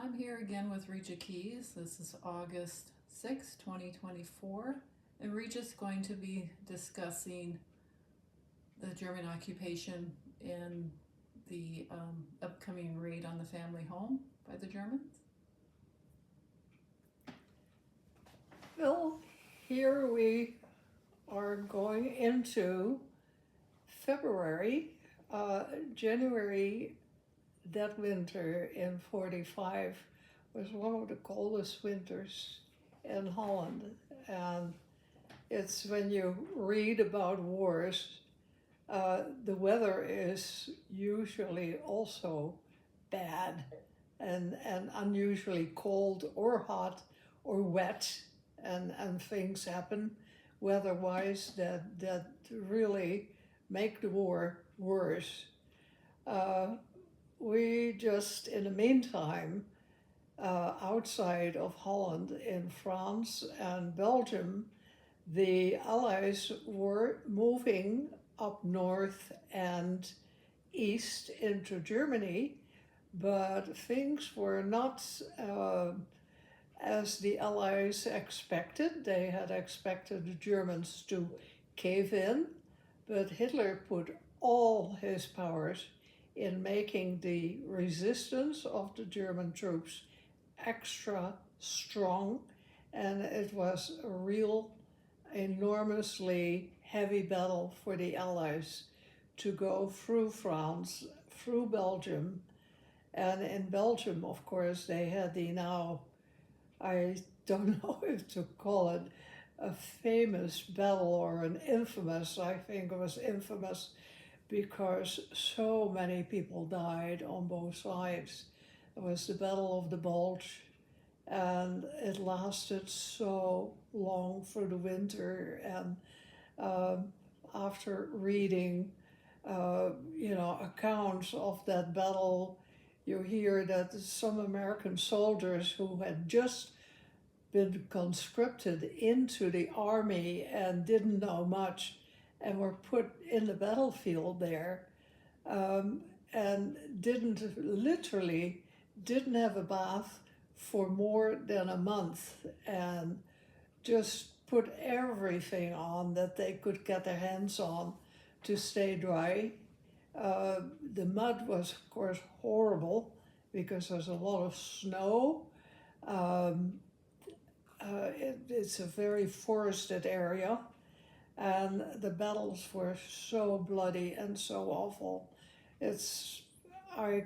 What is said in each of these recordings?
I'm here again with Rietje Keys. This is August 6, 2024, and Rietje's going to be discussing the German occupation in the upcoming raid on the family home by the Germans. Well, here we are going into February. January that winter in 45 was one of the coldest winters in Holland. And it's when you read about wars, the weather is usually also bad and unusually cold or hot or wet, and things happen weather-wise that really make the war worse. We just, in the meantime, outside of Holland, in France and Belgium, the Allies were moving up north and east into Germany, but things were not as the Allies expected. They had expected the Germans to cave in, but Hitler put all his powers in making the resistance of the German troops extra strong, and it was a real enormously heavy battle for the Allies to go through France, through Belgium, and in Belgium, of course, they had the now, I don't know if to call it a famous battle or an infamous, I think it was infamous because so many people died on both sides. It was the Battle of the Bulge, and it lasted so long through the winter. And after reading, accounts of that battle, you hear that some American soldiers who had just been conscripted into the army and didn't know much and were put in the battlefield there, and didn't have a bath for more than a month, and just put everything on that they could get their hands on to stay dry. The mud was, of course, horrible because there's a lot of snow. It's a very forested area, and the battles were so bloody and so awful. I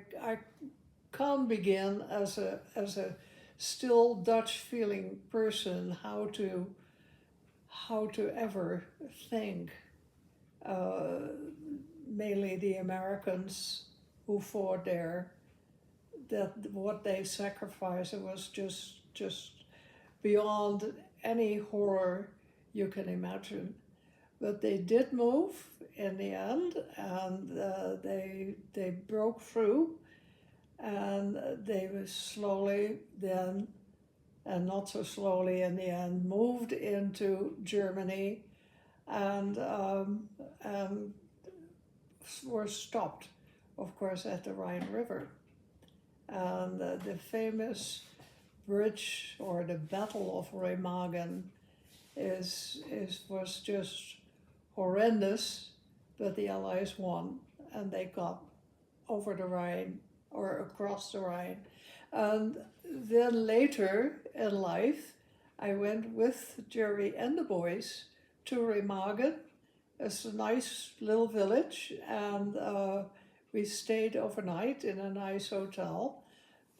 can't begin as a still Dutch feeling person how to ever think, mainly the Americans who fought there, that what they sacrificed, it was just beyond any horror you can imagine. But they did move in the end, and they broke through, and they were slowly then, and not so slowly in the end, moved into Germany, and were stopped, of course, at the Rhine River. And the famous bridge, or the Battle of Remagen, was just horrendous, but the Allies won, and they got over the Rhine, or across the Rhine. And then later in life, I went with Jerry and the boys to Remagen. It's a nice little village, and we stayed overnight in a nice hotel.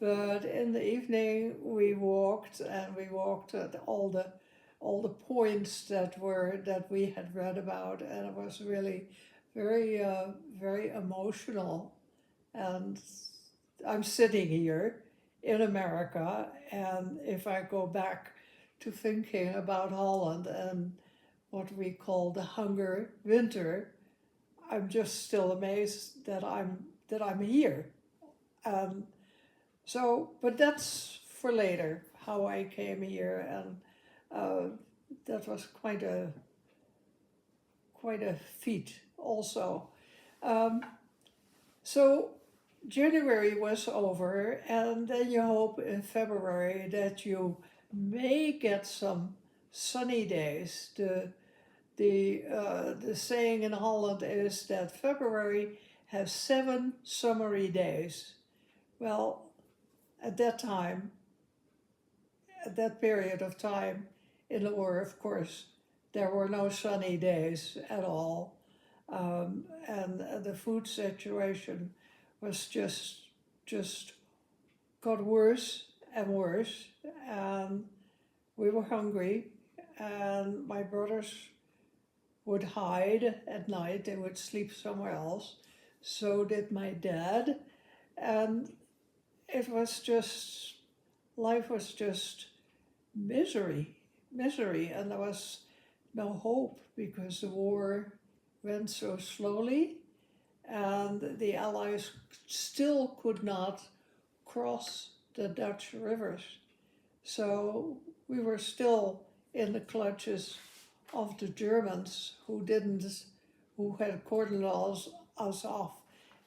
But in the evening we walked at all the points that we had read about, and it was really very very emotional. And I'm sitting here in America, and if I go back to thinking about Holland and what we call the hunger winter, I'm just still amazed that I'm here. But that's for later, how I came here, and that was quite a feat also. So January was over, and then you hope in February that you may get some sunny days. The saying in Holland is that February has 7 summery days. Well, at that time, at that period of time in the war, of course, there were no sunny days at all. And the food situation was just got worse and worse. And we were hungry, and my brothers would hide at night. They would sleep somewhere else. So did my dad. And it was just, life was just misery, misery. And there was no hope because the war went so slowly and the Allies still could not cross the Dutch rivers. So we were still in the clutches of the Germans who had cordoned us off,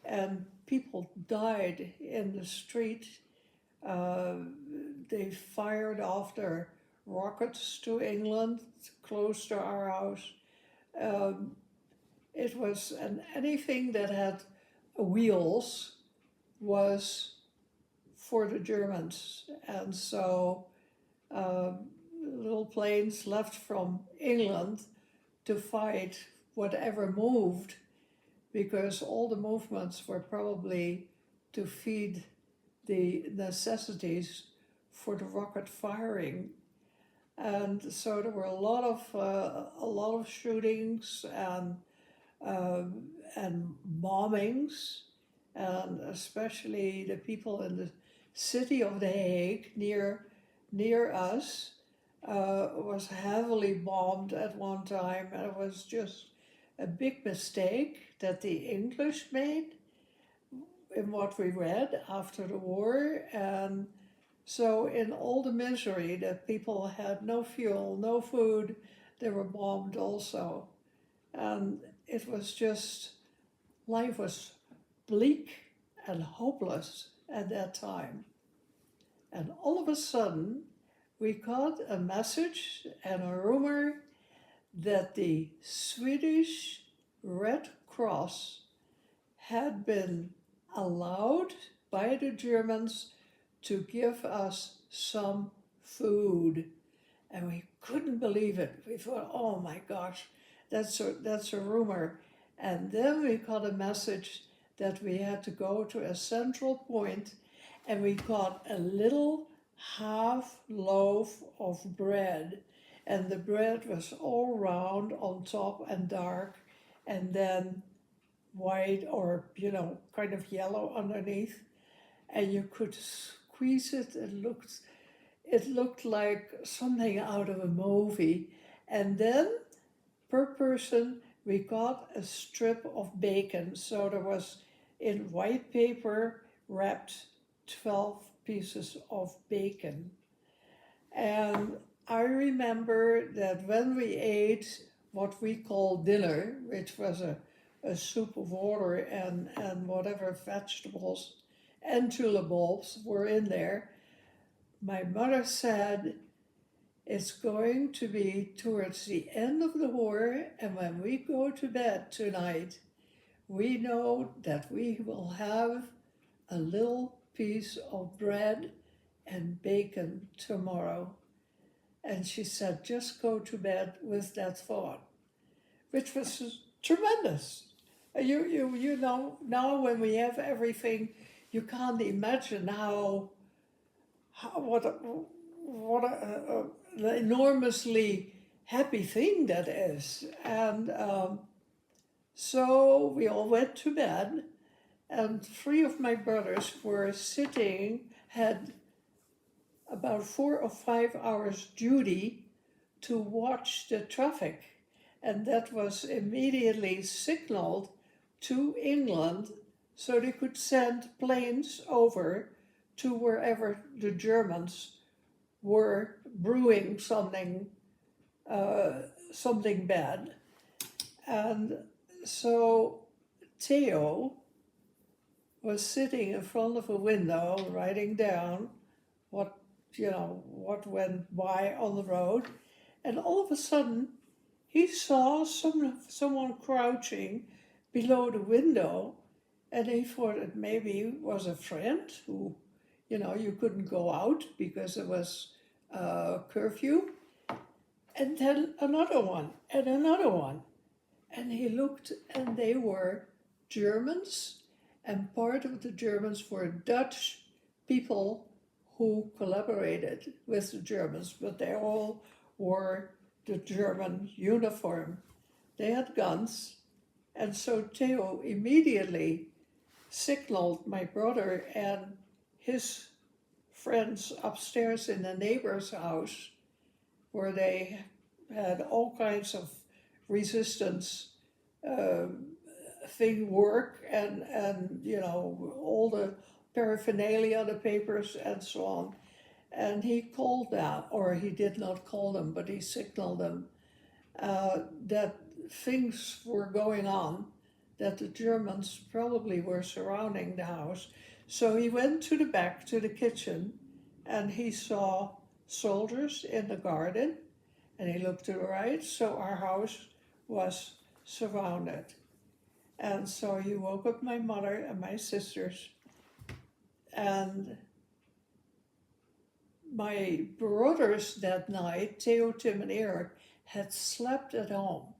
and people died in the street. They fired off their rockets to England, close to our house. It was, and anything that had wheels was for the Germans. And so little planes left from England to fight whatever moved, because all the movements were probably to feed the necessities for the rocket firing. And so there were a lot of shootings and bombings, and especially the people in the city of The Hague near us was heavily bombed at one time, and it was just a big mistake that the English made in what we read after the war. And so in all the misery that people had no fuel, no food, they were bombed also. And it was just, life was bleak and hopeless at that time. And all of a sudden, we got a message and a rumor that the Swedish Red Cross had been allowed by the Germans to give us some food. And we couldn't believe it. We thought, oh my gosh, that's a rumor. And then we got a message that we had to go to a central point, and we got a little half loaf of bread. And the bread was all round on top and dark, and then white or, kind of yellow underneath. And you could squeeze it. It looked like something out of a movie. And then per person, we got a strip of bacon. So there was in white paper wrapped 12 pieces of bacon. And I remember that when we ate what we call dinner, which was a soup of water and whatever vegetables and tulip bulbs were in there, my mother said, it's going to be towards the end of the war, and when we go to bed tonight, we know that we will have a little piece of bread and bacon tomorrow. And she said, just go to bed with that thought, which was tremendous. You know, now when we have everything, you can't imagine what an enormously happy thing that is. And so we all went to bed, and 3 of my brothers were had about 4 or 5 hours duty to watch the traffic. And that was immediately signaled to England so they could send planes over to wherever the Germans were brewing something bad. And so Theo was sitting in front of a window writing down what, what went by on the road. And all of a sudden, he saw someone crouching below the window, and he thought it maybe was a friend who, you couldn't go out because it was curfew. And then another one, and another one. And he looked, and they were Germans, and part of the Germans were Dutch people who collaborated with the Germans, but they all wore the German uniform. They had guns, and so Theo immediately signaled my brother and his friends upstairs in the neighbor's house, where they had all kinds of resistance thing work, and all the paraphernalia, the papers and so on. And he called them, or he did not call them, but he signaled them that things were going on, that the Germans probably were surrounding the house. So he went to the back, to the kitchen, and he saw soldiers in the garden, and he looked to the right, so our house was surrounded. And so he woke up my mother and my sisters, and my brothers that night, Theo, Tim, and Eric, had slept at home,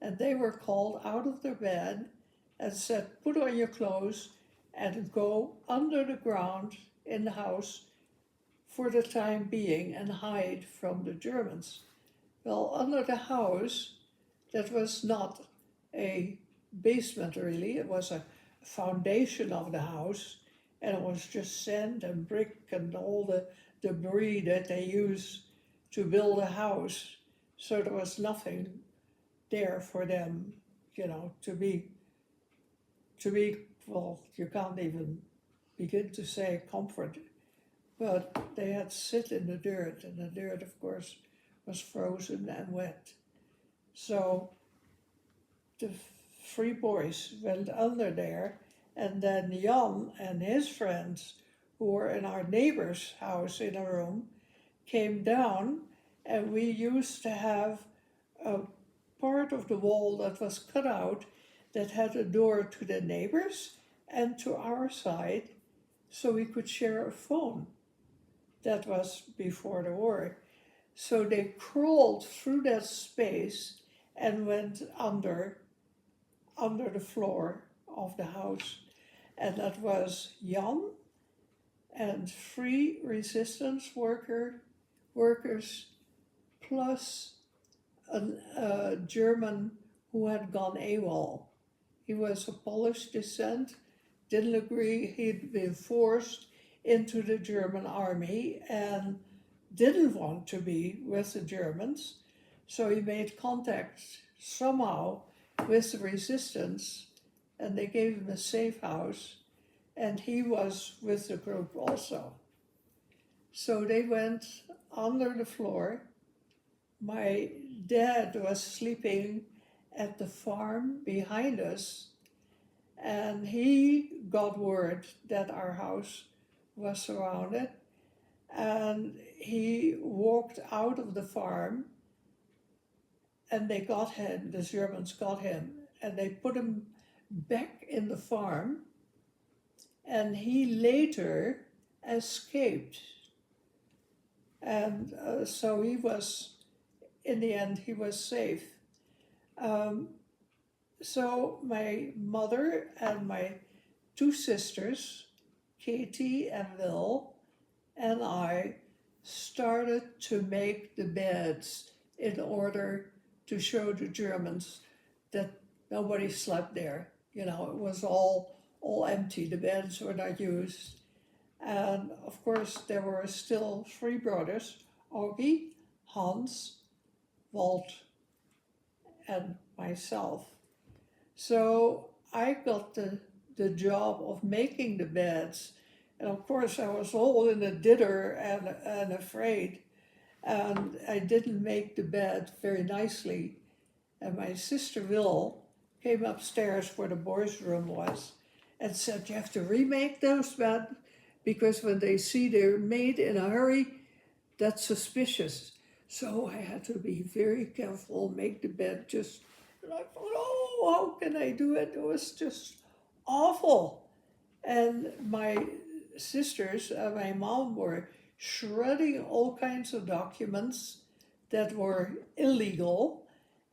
and they were called out of their bed and said, put on your clothes and go under the ground in the house for the time being and hide from the Germans. Well, under the house, that was not a basement really, it was a foundation of the house, and it was just sand and brick and all the debris that they use to build a house. So there was nothing there for them, to be, well, you can't even begin to say comfort. But they had to sit in the dirt, and the dirt, of course, was frozen and wet. So the three boys went under there, and then Jan and his friends, who were in our neighbor's house in a room, came down, and we used to have a part of the wall that was cut out that had a door to the neighbors and to our side, so we could share a phone. That was before the war. So they crawled through that space and went under the floor of the house. And that was Jan and 3 resistance workers plus a German who had gone AWOL. He was of Polish descent, didn't agree, he'd been forced into the German army and didn't want to be with the Germans. So he made contact somehow with the resistance, and they gave him a safe house, and he was with the group also. So they went under the floor. My dad was sleeping at the farm behind us, and he got word that our house was surrounded, and he walked out of the farm, and they got him, the Germans got him, and they put him back in the farm, and he later escaped. And so he was, in the end, he was safe. So my mother and my 2 sisters, Katie and Will, and I started to make the beds in order to show the Germans that nobody slept there. It was all empty. The beds were not used. And of course, there were still 3 brothers, Augie, Hans, Walt, and myself. So I got the job of making the beds. And of course, I was all in a dither and afraid. And I didn't make the bed very nicely. And my sister Will came upstairs where the boys' room was, and said, you have to remake those beds because when they see they're made in a hurry, that's suspicious. So I had to be very careful, make the bed just, and I thought, oh, how can I do it? It was just awful. And my sisters and my mom were shredding all kinds of documents that were illegal,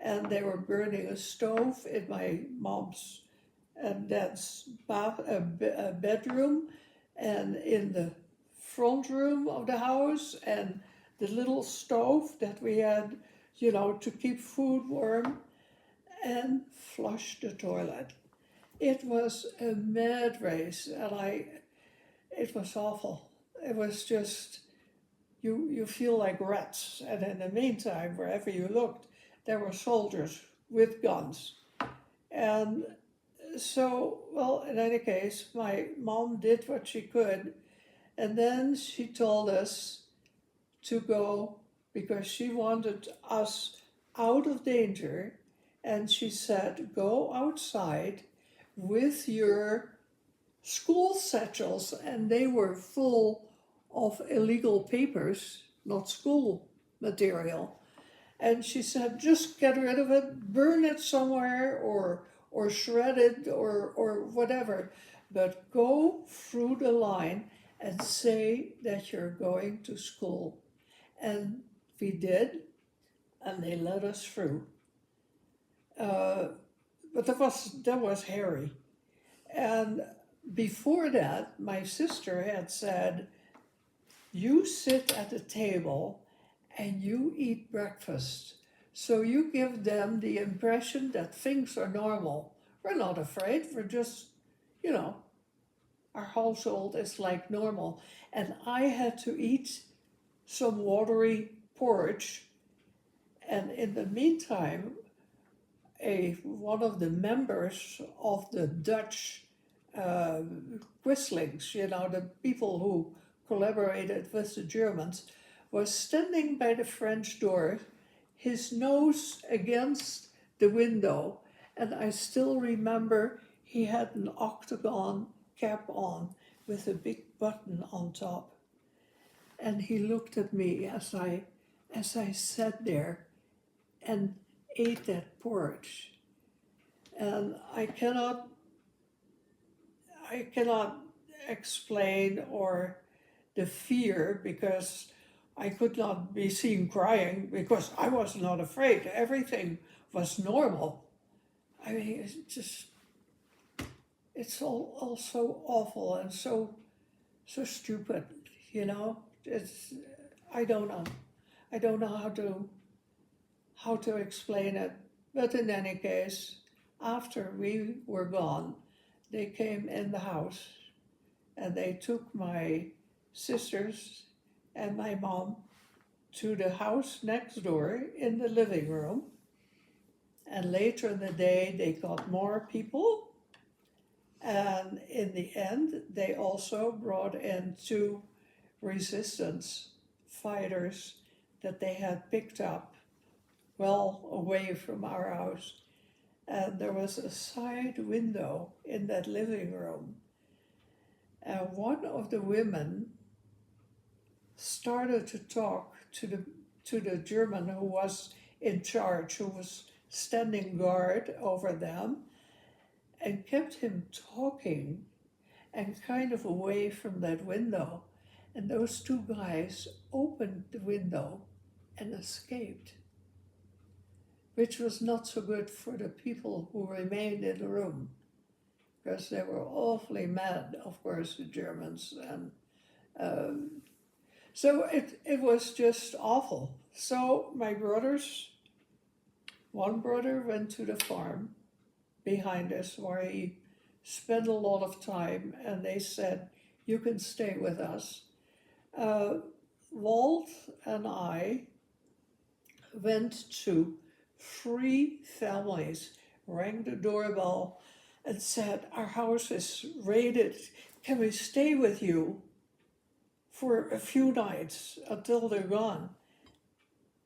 and they were burning a stove in my mom's and dad's bedroom, and in the front room of the house, and the little stove that we had, to keep food warm, and flush the toilet. It was a mad race, and it was awful. It was just, you feel like rats. And in the meantime, wherever you looked, there were soldiers with guns. And so, well, in any case, my mom did what she could. And then she told us to go because she wanted us out of danger. And she said, go outside with your school satchels. And they were full of illegal papers, not school material. And she said, just get rid of it, burn it somewhere, or shred it, or whatever. But go through the line and say that you're going to school. And we did, and they let us through. But that was hairy. And before that, my sister had said, you sit at the table and you eat breakfast. So you give them the impression that things are normal. We're not afraid, we're just, our household is like normal. And I had to eat some watery porridge. And in the meantime, one of the members of the Dutch Quislings, the people who collaborated with the Germans, was standing by the French door, his nose against the window, and I still remember he had an octagon cap on with a big button on top. And he looked at me as I sat there and ate that porridge. And I cannot explain or the fear, because I could not be seen crying because I was not afraid. Everything was normal. I mean, it's all so awful and so stupid, I don't know. I don't know how to explain it. But in any case, after we were gone, they came in the house and they took my sisters and my mom to the house next door in the living room. And later in the day, they got more people. And in the end, they also brought in 2 resistance fighters that they had picked up well away from our house. And there was a side window in that living room. And one of the women started to talk to the German who was in charge, who was standing guard over them, and kept him talking and kind of away from that window. And those 2 guys opened the window and escaped, which was not so good for the people who remained in the room, because they were awfully mad, of course, the Germans. And so it was just awful. So my brothers, one brother went to the farm behind us where he spent a lot of time, and they said, you can stay with us. Walt and I went to 3 families, rang the doorbell and said, our house is raided. Can we stay with you for a few nights until they're gone?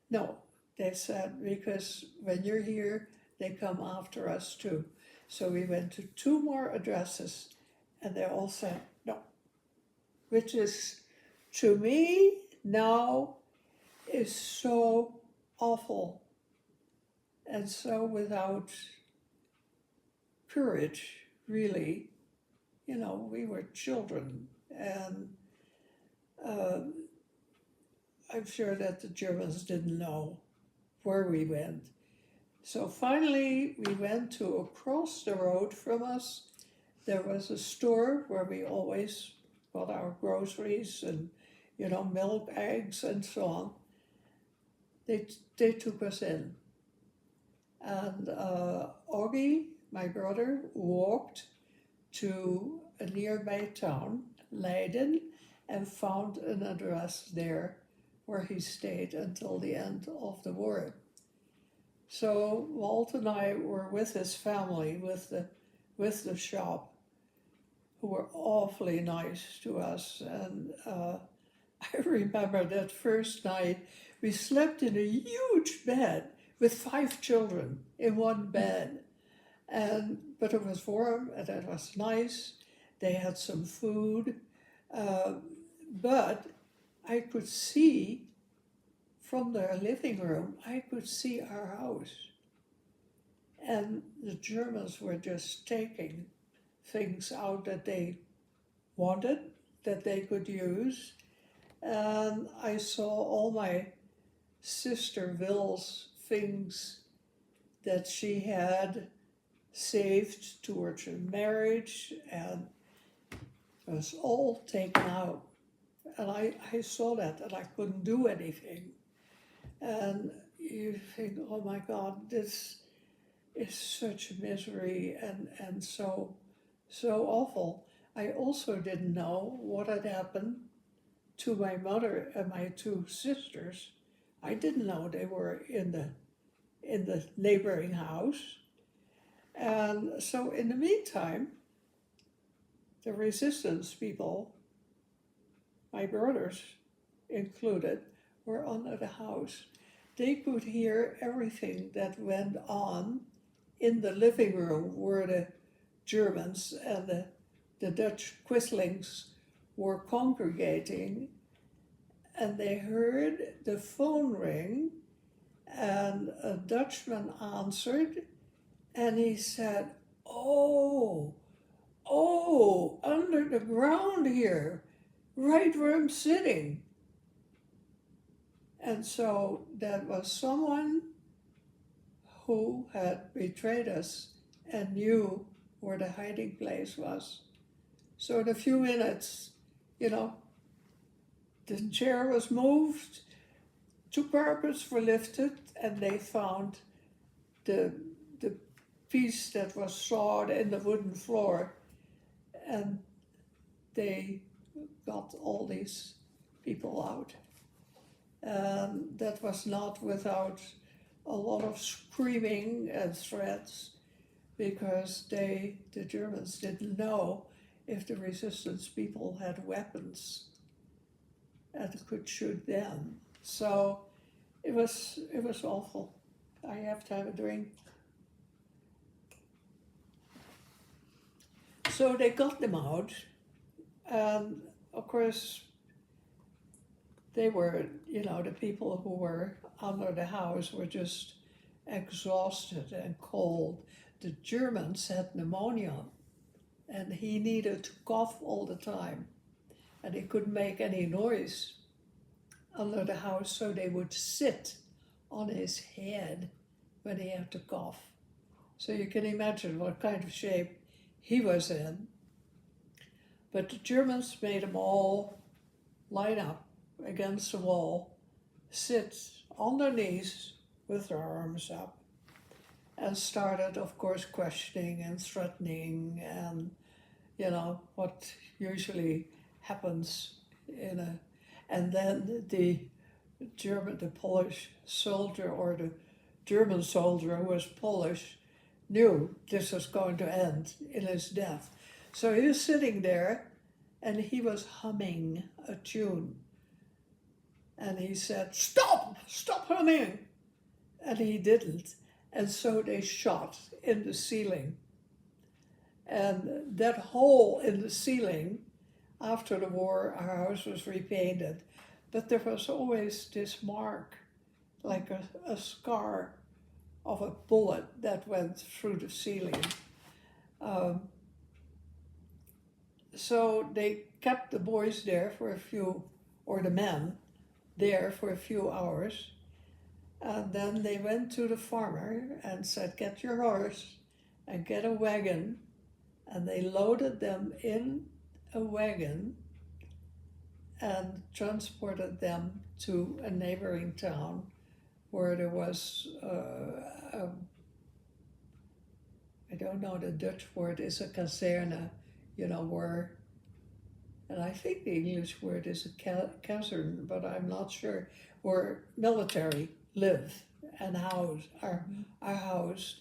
No, they said, because when you're here, they come after us too. So we went to 2 more addresses And they all said no, which is, to me, now is so awful and so without courage, really. You know, we were children, and I'm sure that the Germans didn't know where we went. So finally, we went to across the road from us. There was a store where we always got our groceries and, you know, milk, eggs, and so on. They took us in. And Augie, my brother, walked to a nearby town, Leiden, and found an address there where he stayed until the end of the war. So Walt and I were with his family, with the shop, who were awfully nice to us. And I remember that first night we slept in a huge bed with 5 children in one bed. But it was warm and it was nice. They had some food, but I could see from their living room, I could see our house. And the Germans were just taking things out that they wanted, that they could use. And I saw all my sister Will's things that she had saved towards her marriage, and it was all taken out. And I saw that and I couldn't do anything. And you think, oh my God, this is such misery and so awful. I also didn't know what had happened to my mother and my 2 sisters. I didn't know they were in the neighboring house. And so in the meantime, the resistance people, my brothers included, were under the house. They could hear everything that went on in the living room where the Germans and the Dutch Quislings were congregating, and they heard the phone ring, and a Dutchman answered, and he said, oh, under the ground here, right where I'm sitting. And so that was someone who had betrayed us and knew where the hiding place was. So in a few minutes, you know, the chair was moved, 2 carpets were lifted, and they found the piece that was sawed in the wooden floor, and they got all these people out. And that was not without a lot of screaming and threats, because the Germans didn't know if the resistance people had weapons and could shoot them. So it was awful. I have to have a drink. So they got them out, and of course they were, you know, the people who were under the house were just exhausted and cold. The Germans had pneumonia, and he needed to cough all the time, and he couldn't make any noise under the house, so they would sit on his head when he had to cough. So you can imagine what kind of shape he was in. But the Germans made them all line up against the wall, sit on their knees with their arms up, and started, of course, questioning and threatening, and you know what usually happens and then the Polish soldier, or the German soldier who was Polish, knew this was going to end in his death. So he was sitting there and he was humming a tune. And he said, stop humming. And he didn't. And so they shot in the ceiling. And that hole in the ceiling, after the war, our house was repainted, but there was always this mark, like a scar of a bullet that went through the ceiling. Um, so they kept the boys there for a few, or the men there for a few hours. And then they went to the farmer and said, "Get your horse and get a wagon." And they loaded them in a wagon and transported them to a neighboring town where there was, I don't know, the Dutch word is a kazerne, where, and I think the English word is a caserne, but I'm not sure, where military live and are housed.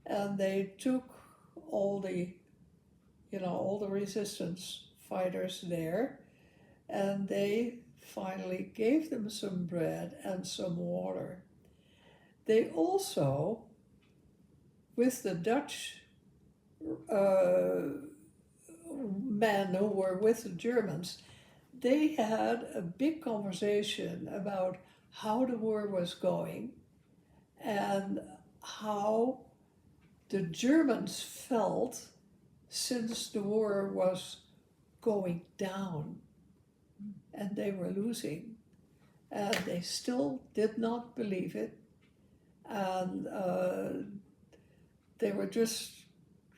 And they took all the, all the resistance fighters there, and they finally gave them some bread and some water. They also, with the Dutch men who were with the Germans, they had a big conversation about how the war was going and how the Germans felt since the war was going down and they were losing. And they still did not believe it. And they were just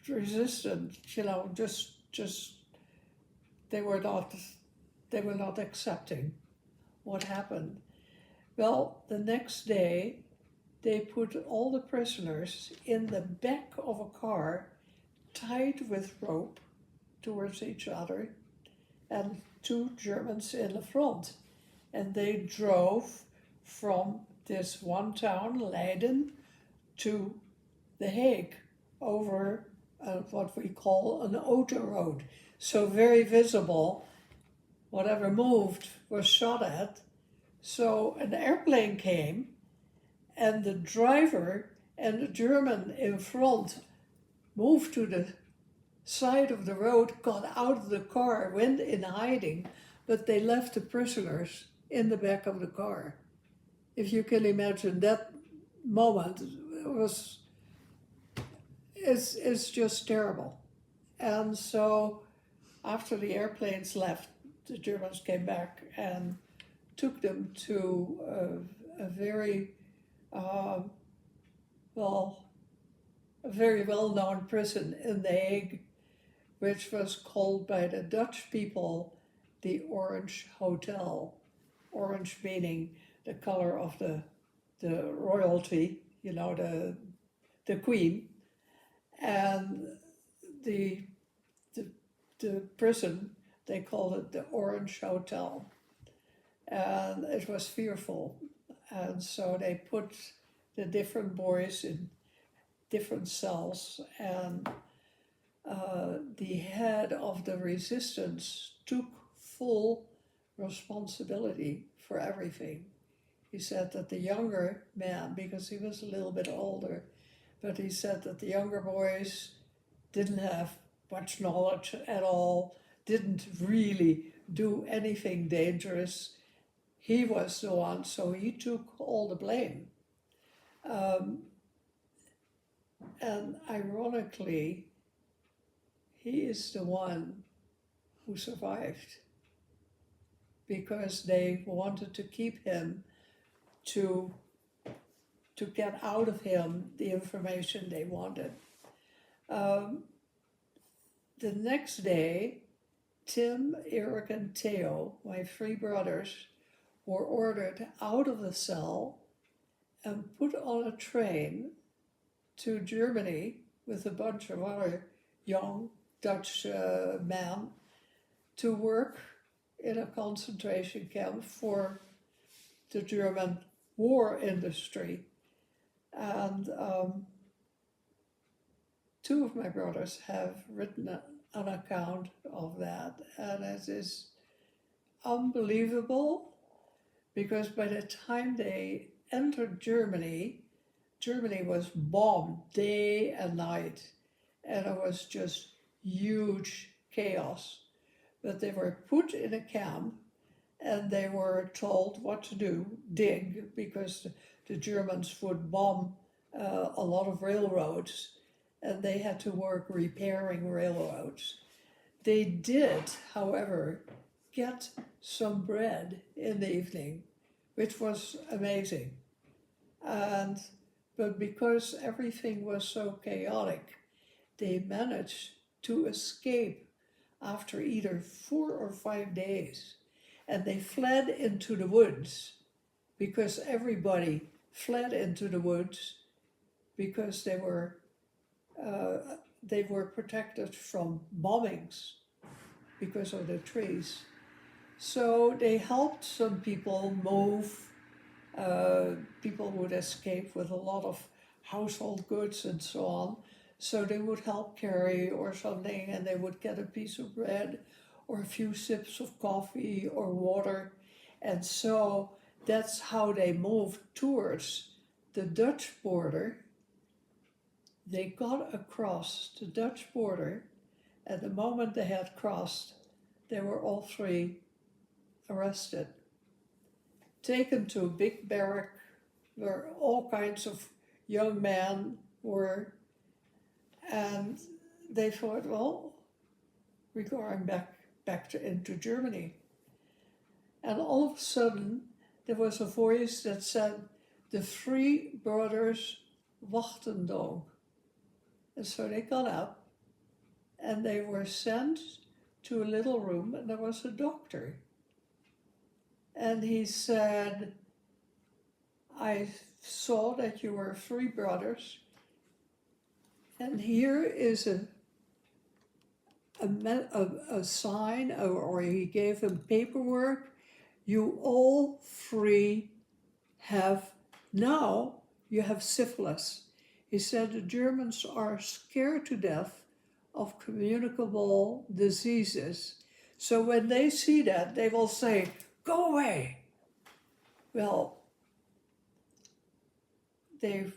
resistant, just they were not accepting what happened. Well, the next day they put all the prisoners in the back of a car, tied with rope towards each other, and 2 Germans in the front. And they drove from this one town, Leiden, to The Hague over what we call an autoroad. So very visible, whatever moved was shot at. So an airplane came, and the driver and the German in front moved to the side of the road, got out of the car, went in hiding, but they left the prisoners in the back of the car. If you can imagine that moment, it's just terrible. And so after the airplanes left, the Germans came back and took them to a very well-known prison in The Hague, which was called by the Dutch people the Orange Hotel. Orange meaning the color of the royalty, the queen, and the prison, they called it the Orange Hotel. And it was fearful. And so they put the different boys in different cells, and the head of the resistance took full responsibility for everything. He said that the younger man, because he was a little bit older, but he said that the younger boys didn't have much knowledge at all, didn't really do anything dangerous. He was the one, so he took all the blame. And ironically, he is the one who survived, because they wanted to keep him to get out of him the information they wanted. The next day, Tim, Eric, and Theo, my 3 brothers, were ordered out of the cell and put on a train to Germany with a bunch of other young Dutch men to work in a concentration camp for the German war industry. And 2 of my brothers have written an account of that, and it is unbelievable, because by the time they entered Germany, Germany was bombed day and night, and it was just huge chaos. But they were put in a camp and they were told what to do, dig, because the Germans would bomb a lot of railroads and they had to work repairing railroads. They did, however, get some bread in the evening, which was amazing. But because everything was so chaotic, they managed to escape after either 4 or 5 days. And they fled into the woods because everybody fled into the woods because they were protected from bombings because of the trees. So they helped some people move. People would escape with a lot of household goods and so on. So they would help carry or something, and they would get a piece of bread or a few sips of coffee or water. And so that's how they moved towards the Dutch border. They got across the Dutch border. At the moment they had crossed, they were all three arrested, taken to a big barrack where all kinds of young men were, and they thought, well, we're going back into Germany. And all of a sudden, there was a voice that said, the three brothers wachten nog. And so they got up and they were sent to a little room, and there was a doctor. And he said, I saw that you were three brothers, and here is a sign, or he gave him paperwork. You all three have, now you have syphilis. He said the Germans are scared to death of communicable diseases. So when they see that, they will say, go away. Well, they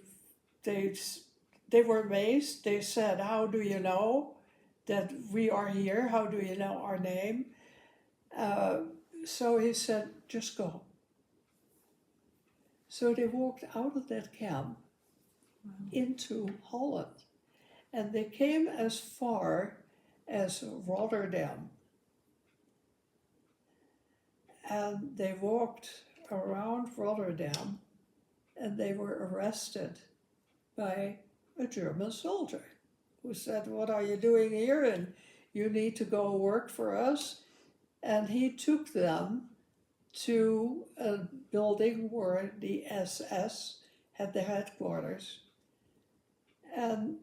were amazed. They said, how do you know that we are here? How do you know our name? So he said, just go. So they walked out of that camp into Holland. And they came as far as Rotterdam. And they walked around Rotterdam and they were arrested by a German soldier who said, what are you doing here? And you need to go work for us. And he took them to a building where the SS had their headquarters. And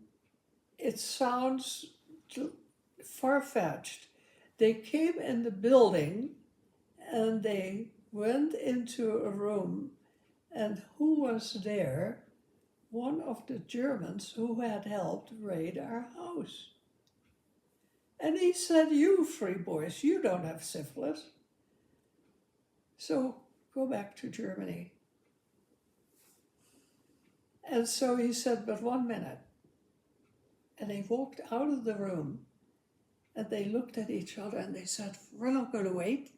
it sounds far-fetched. They came in the building and they went into a room, and who was there? One of the Germans who had helped raid our house. And he said, you three boys, you don't have syphilis. So go back to Germany. And so he said, but 1 minute. And they walked out of the room and they looked at each other and they said, we're not going to wait.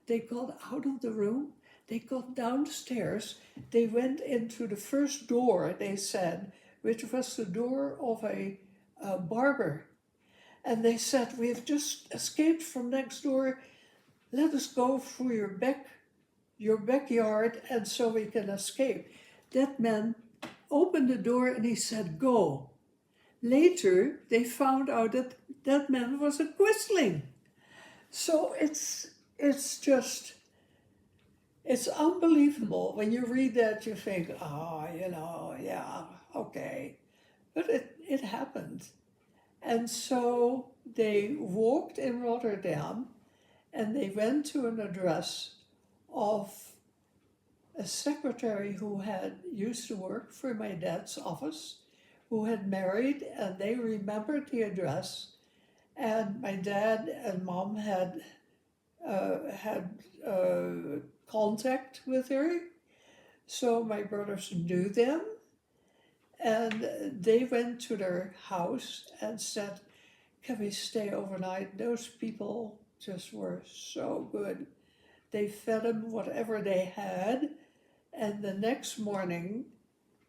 They got out of the room, they got downstairs, they went into the first door, they said, which was the door of a barber. And they said, we have just escaped from next door, let us go through your backyard and so we can escape. That man opened the door and he said, go. Later, they found out that that man was a Quisling. So it's unbelievable. When you read that, you think, oh, yeah, okay. But it happened. And so they walked in Rotterdam and they went to an address of a secretary who had used to work for my dad's office, who had married, and they remembered the address. And my dad and mom had contact with her. So my brothers knew them. And they went to their house and said, can we stay overnight? Those people just were so good. They fed them whatever they had, and the next morning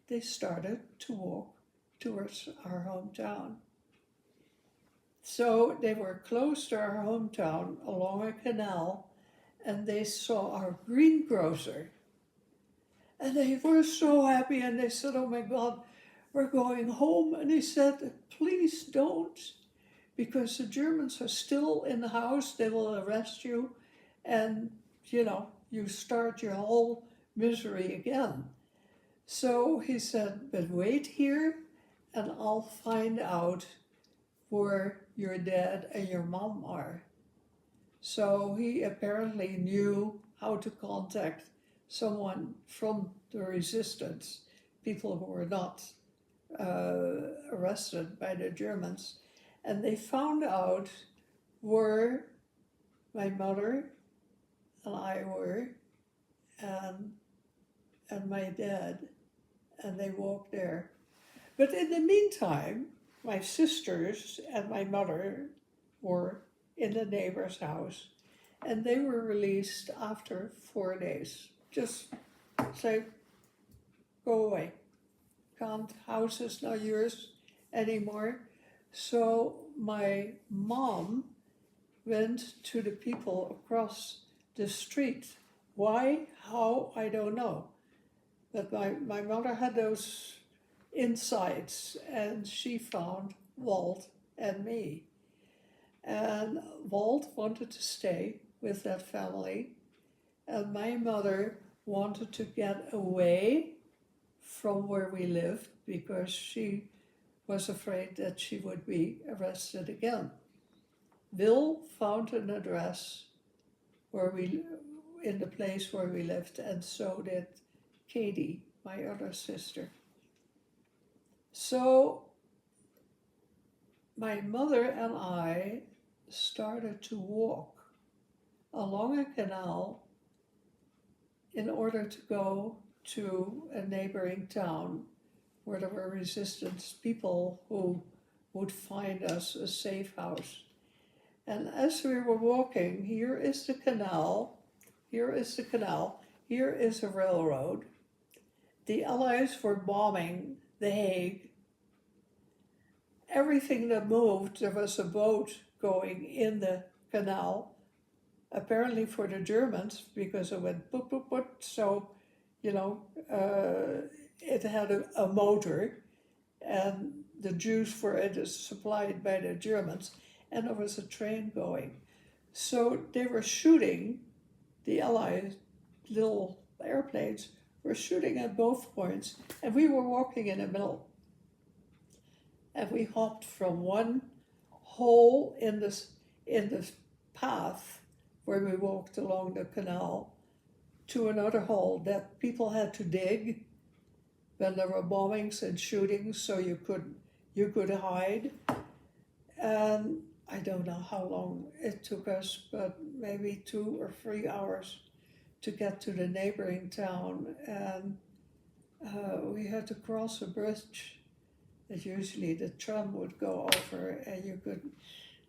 they started to walk towards our hometown. So they were close to our hometown along a canal, and they saw our greengrocer. And they were so happy, and they said, "Oh my God, we're going home." And he said, "Please don't, because the Germans are still in the house. They will arrest you, and you start your whole misery again." So he said, "But wait here, and I'll find out where your dad and your mom are." So he apparently knew how to contact someone from the resistance, people who were not arrested by the Germans. And they found out where my mother and I were, and my dad, and they walked there. But in the meantime, my sisters and my mother were in the neighbor's house, and they were released after 4 days. Just say, "Go away. House is not yours anymore." So my mom went to the people across the street. Why? How? I don't know. But my mother had those insights, and she found Walt and me. And Walt wanted to stay with that family, and my mother wanted to get away from where we lived because she was afraid that she would be arrested again. Bill found an address in the place where we lived, and so did Katie, my other sister. So my mother and I started to walk along a canal in order to go to a neighboring town where there were resistance people who would find us a safe house. And as we were walking, here is the canal, here is a railroad. The Allies were bombing The Hague. Everything that moved, there was a boat going in the canal, apparently for the Germans, because it went boop, boop, boop. So, it had a motor, and the juice for it is supplied by the Germans, and there was a train going. So they were shooting, the Allied little airplanes were shooting at both points, and we were walking in the middle. And we hopped from one hole in the path where we walked along the canal to another hole that people had to dig when there were bombings and shootings, so you could hide. And I don't know how long it took us, but maybe 2 or 3 hours to get to the neighboring town. And we had to cross a bridge that usually the tram would go over, and you could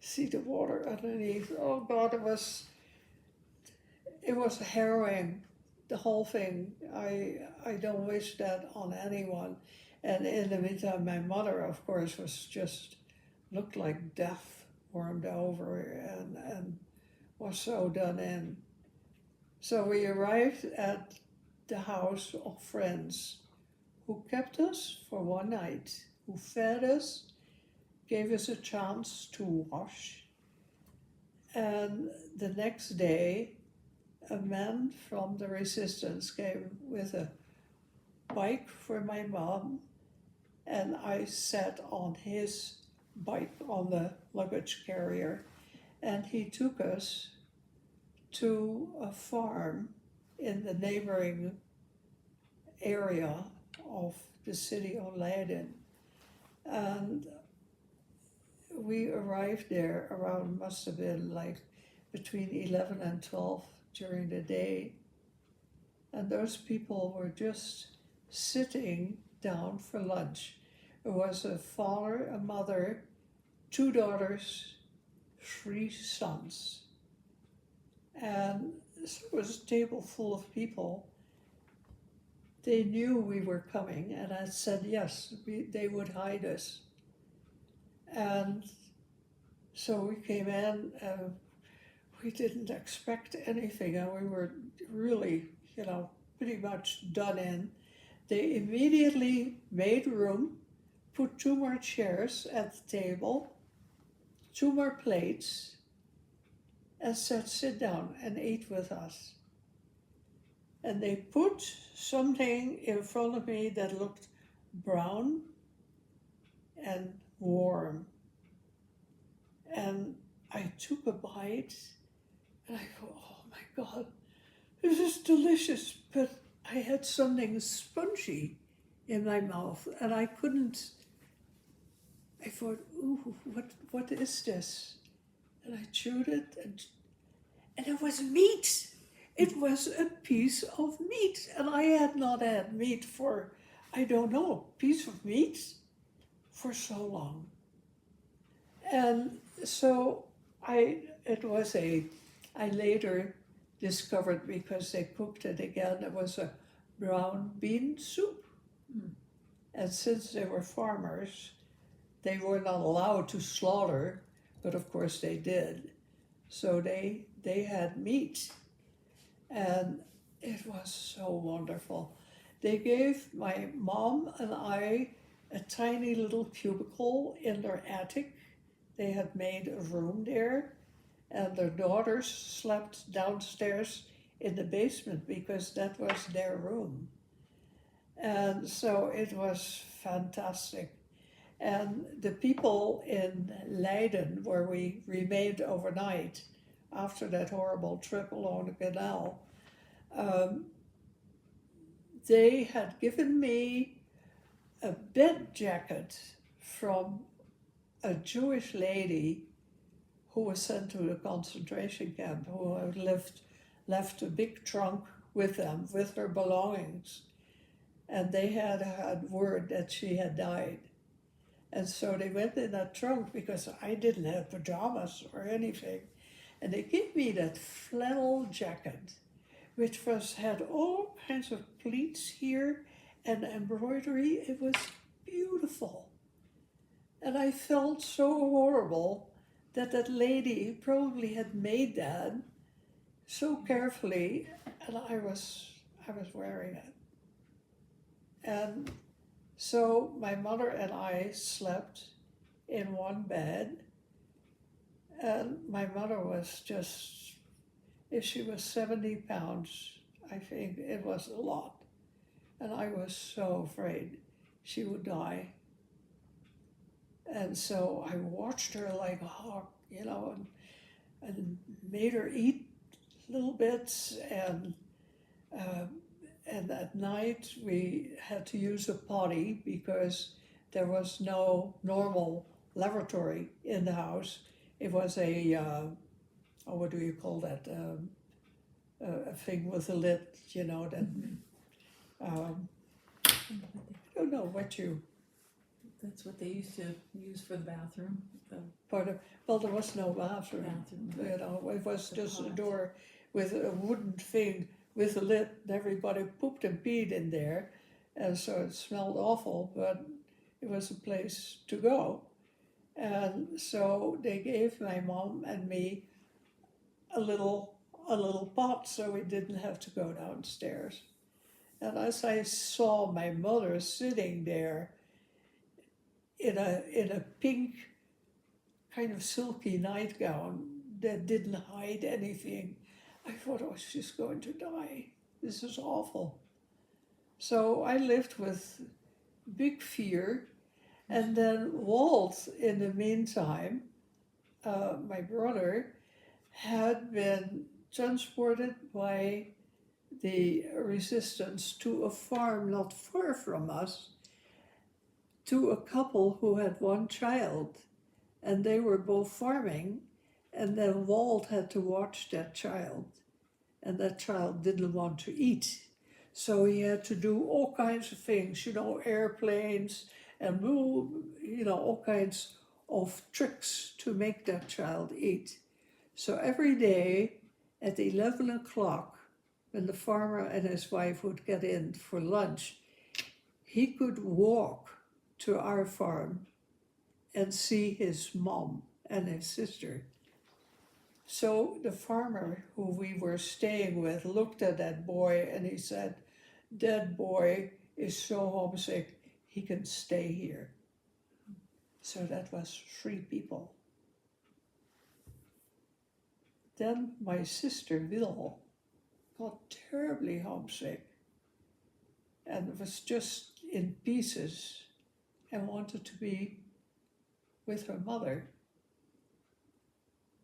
see the water underneath. Oh God, it was harrowing, the whole thing. I don't wish that on anyone. And in the meantime, my mother, of course, looked like death warmed over and was so done in. So we arrived at the house of friends who kept us for one night, who fed us, gave us a chance to wash. And the next day, a man from the resistance came with a bike for my mom, and I sat on his bike on the luggage carrier, and he took us to a farm in the neighboring area of the city of Leiden. And we arrived there around, must have been like between 11 and 12 during the day. And those people were just sitting down for lunch. It was a father, a mother, 2 daughters, 3 sons. And so it was a table full of people. They knew we were coming, and I said yes, they would hide us. And so we came in, and we didn't expect anything, and we were really, pretty much done in. They immediately made room, put 2 more chairs at the table, 2 more plates, and said, sit down and eat with us. And they put something in front of me that looked brown and warm. And I took a bite, and I thought, oh my God, this is delicious. But I had something spongy in my mouth, and I thought, ooh, what is this? And I chewed it, and it was meat. It was a piece of meat, and I had not had meat for, I don't know, piece of meat for so long. And so I later discovered, because they cooked it again, it was a brown bean soup. And since they were farmers, they were not allowed to slaughter, but of course they did. So they had meat, and it was so wonderful. They gave my mom and I a tiny little cubicle in their attic. They had made a room there, and their daughters slept downstairs in the basement because that was their room. And so it was fantastic. And the people in Leiden, where we remained overnight after that horrible trip along the canal, they had given me a bed jacket from a Jewish lady who was sent to the concentration camp, who had left a big trunk with them, with her belongings. And they had word that she had died. And so they went in that trunk, because I didn't have pajamas or anything. And they gave me that flannel jacket, which had all kinds of pleats here and embroidery. It was beautiful. And I felt so horrible that lady probably had made that so carefully, and I was wearing it. And so my mother and I slept in one bed, and my mother was just, if she was 70 pounds, I think it was a lot. And I was so afraid she would die. And so I watched her like a hawk, and made her eat little bits, and at night we had to use a potty because there was no normal lavatory in the house. It was what do you call that? A thing with a lid, that, I don't know what you, That's what they used to use for the bathroom. well, there was no bathroom. It was just a door with a wooden thing with a lid, and everybody pooped and peed in there, and so it smelled awful, but it was a place to go. And so they gave my mom and me a little pot, so we didn't have to go downstairs. And as I saw my mother sitting there in a pink kind of silky nightgown that didn't hide anything, I thought, oh, she's going to die. This is awful. So I lived with big fear. And then Walt, in the meantime, my brother, had been transported by the resistance to a farm not far from us, to a couple who had one child, and they were both farming, and then Walt had to watch that child, and that child didn't want to eat. So he had to do all kinds of things, airplanes, and all kinds of tricks to make that child eat. So every day at 11 o'clock, when the farmer and his wife would get in for lunch, he could walk to our farm and see his mom and his sister. So the farmer who we were staying with looked at that boy and he said, "That boy is so homesick, he can stay here." So that was 3 people. Then my sister Wil got terribly homesick and was just in pieces and wanted to be with her mother.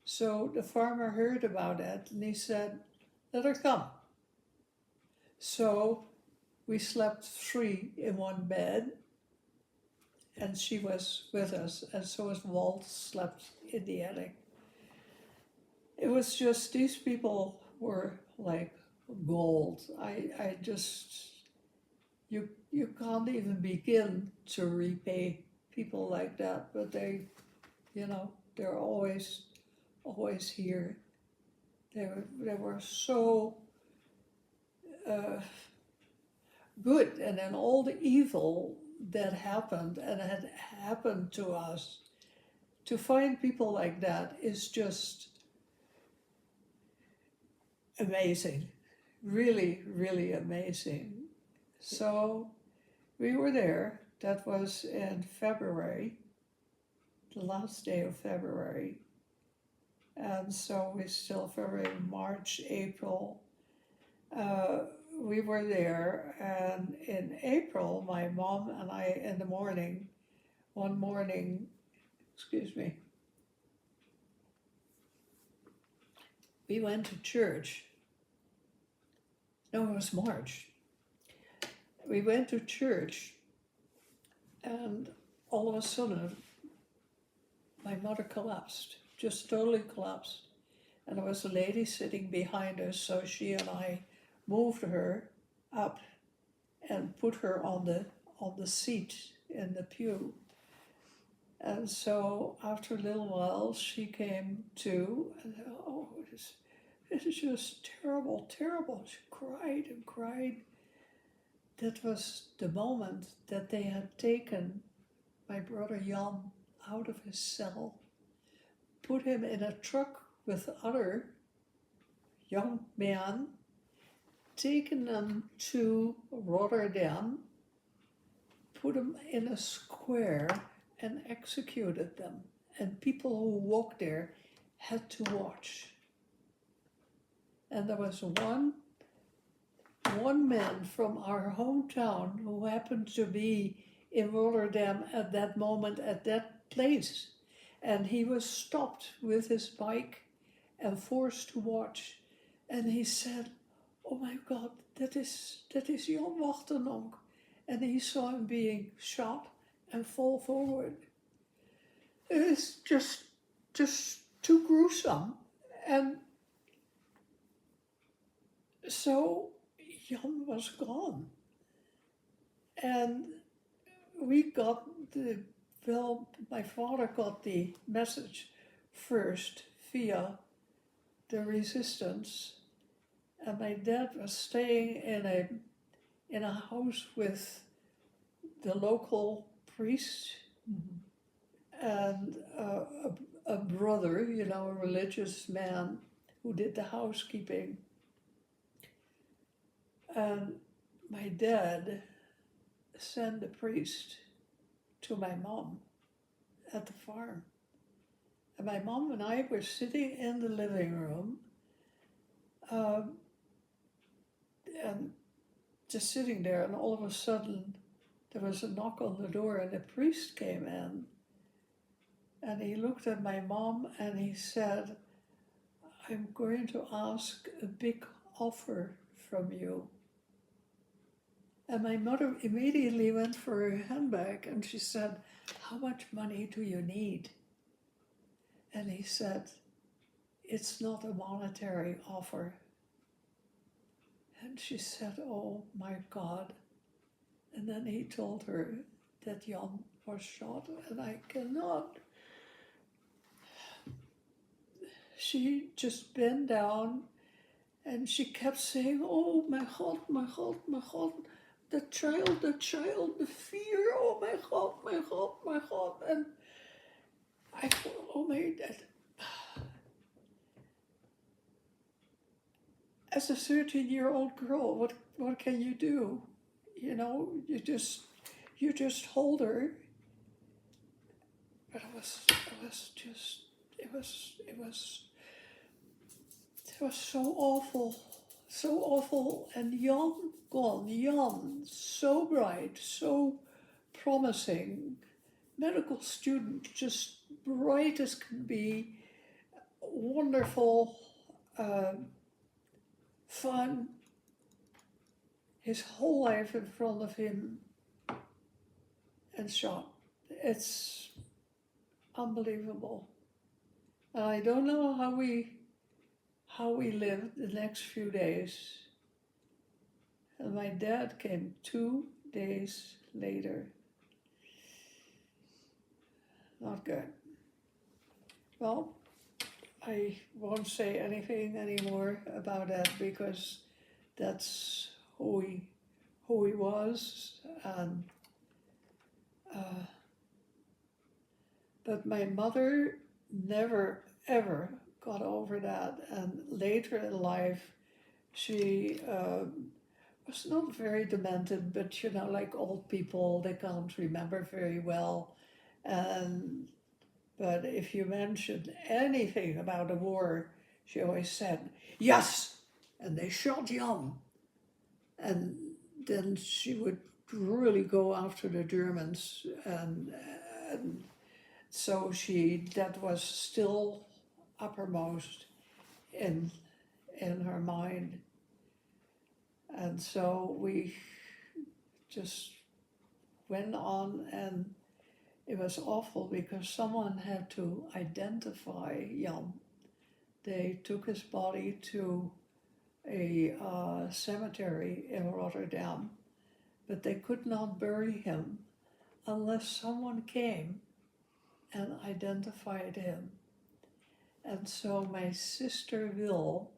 So the farmer heard about it and he said, "Let her come." So we slept 3 in one bed and she was with us, and so was Walt slept in the attic. It was just, these people were like gold. I just, you can't even begin to repay people like that, but they, they're always here. They were so good, and then all the evil that happened and had happened to us, to find people like that is just amazing. Really, really amazing. So we were there. That was in February, the last day of February. And so we still, February, March, April, we were there. And in April, my mom and I, in the morning, one morning, we went to church. No, it was March. We went to church, and all of a sudden, my mother collapsed, just totally collapsed. And there was a lady sitting behind us, so she and I moved her up and put her on the seat in the pew. And so after a little while, she came to, and it's just terrible, terrible. She cried and cried. That was the moment that they had taken my brother Jan out of his cell, put him in a truck with other young men, taken them to Rotterdam, put them in a square and executed them. And people who walked there had to watch. And there was one man from our hometown who happened to be in Rotterdam at that moment, at that place. And he was stopped with his bike and forced to watch. And he said, "Oh my God, that is Jan Wachternonk." And he saw him being shot and fall forward. It is just too gruesome. And so Jan was gone. And we got my father got the message first via the resistance. And my dad was staying in a house with the local priest, and a brother, a religious man who did the housekeeping. And my dad sent the priest to my mom at the farm. And my mom and I were sitting in the living room, and just sitting there, and all of a sudden there was a knock on the door and the priest came in. And he looked at my mom and he said, "I'm going to ask a big offer from you." And my mother immediately went for her handbag and she said, "How much money do you need?" And he said, "It's not a monetary offer." And she said, "Oh my God." And then he told her that Jan was shot, and I cannot she just bent down and she kept saying, "Oh my God, my God, my God, the child, the fear, oh my God, my God, my God." And I thought, oh my, as a 13-year-old girl, what can you do? You know, you just hold her. But it was so awful. And Jan gone, Jan, so bright, so promising, medical student, just bright as can be, wonderful, fun, his whole life in front of him, and shot. It's unbelievable. And I don't know how we lived the next few days. And my dad came 2 days later. Not good. Well, I won't say anything anymore about that because that's who he was. And but my mother never ever got over that. And later in life, she was not very demented, but you know, like old people, they can't remember very well. But if you mentioned anything about the war, she always said, "Yes!" And they shot Jan. And then she would really go after the Germans. And so that was still uppermost in her mind. And so we just went on, and it was awful because someone had to identify Jan. They took his body to a cemetery in Rotterdam, but they could not bury him unless someone came and identified him. And so my sister Wil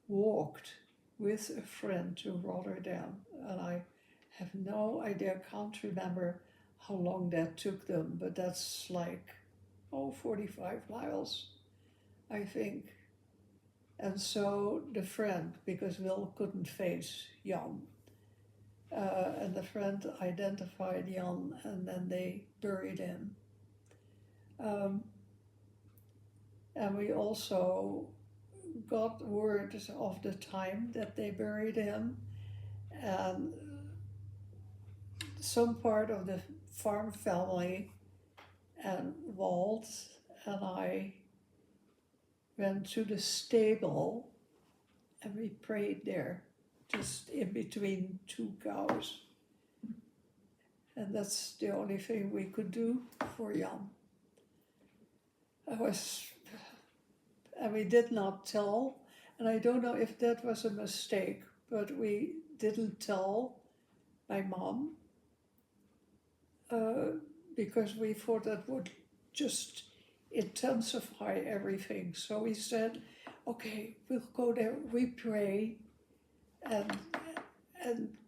walked with a friend to Rotterdam, and I have no idea, can't remember how long that took them, but that's like 45 miles, I think. And so the friend, because Wil couldn't face Jan, and the friend identified Jan, and then they buried him. And we also got word of the time that they buried him, and some part of the farm family and Walt and I went to the stable and we prayed there, just in between 2 cows. And that's the only thing we could do for Jan. And we did not tell, and I don't know if that was a mistake, but we didn't tell my mom because we thought that would just intensify everything. So we said, okay, we'll go there, we pray, and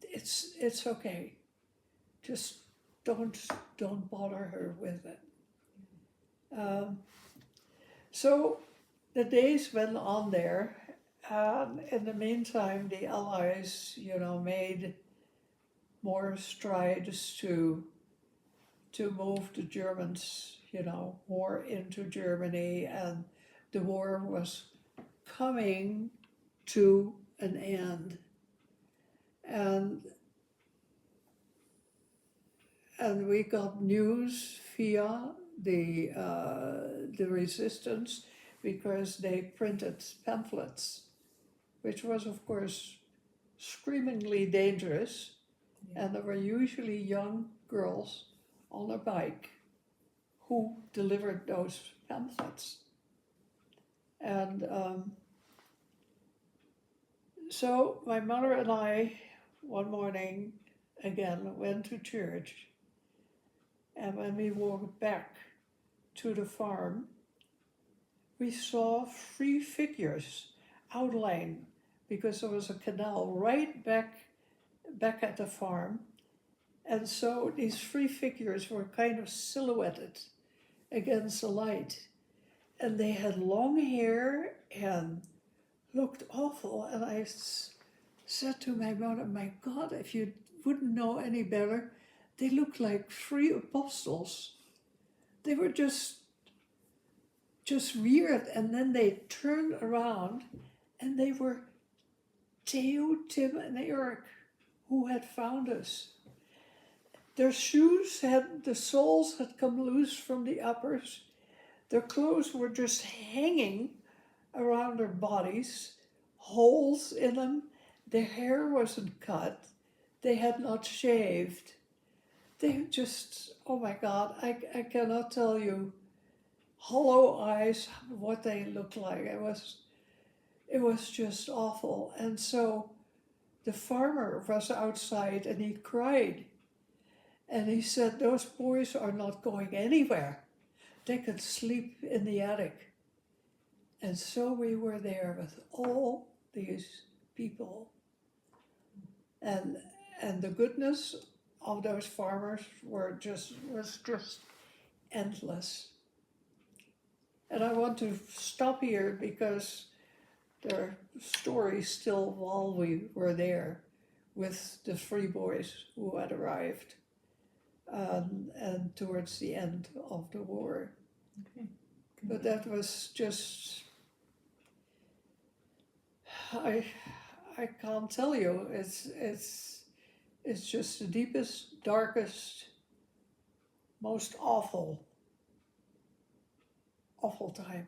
it's okay. Just don't bother her with it. So the days went on there, and in the meantime, the Allies, made more strides to move the Germans, more into Germany, and the war was coming to an end. And we got news via the resistance, because they printed pamphlets, which was of course screamingly dangerous. Yeah. And there were usually young girls on a bike who delivered those pamphlets. And so my mother and I, one morning, again went to church. And when we walked back to the farm, we saw three figures outlined because there was a canal right back at the farm. And so these three figures were kind of silhouetted against the light. And they had long hair and looked awful. And I said to my mother, my God, if you wouldn't know any better, they looked like three apostles. They were just weird. And then they turned around and they were Theo, Tim, and Eric, who had found us. Their shoes the soles had come loose from the uppers. Their clothes were just hanging around their bodies, holes in them. Their hair wasn't cut. They had not shaved. They just, oh my God, I cannot tell you, hollow eyes, what they looked like. It was just awful. And so the farmer was outside and he cried. And he said, those boys are not going anywhere. They can sleep in the attic. And so we were there with all these people. And the goodness of those farmers was just endless. And I want to stop here because there are stories still while we were there with the three boys who had arrived. And towards the end of the war. Okay. But that was just, I can't tell you. It's just the deepest, darkest, most awful time.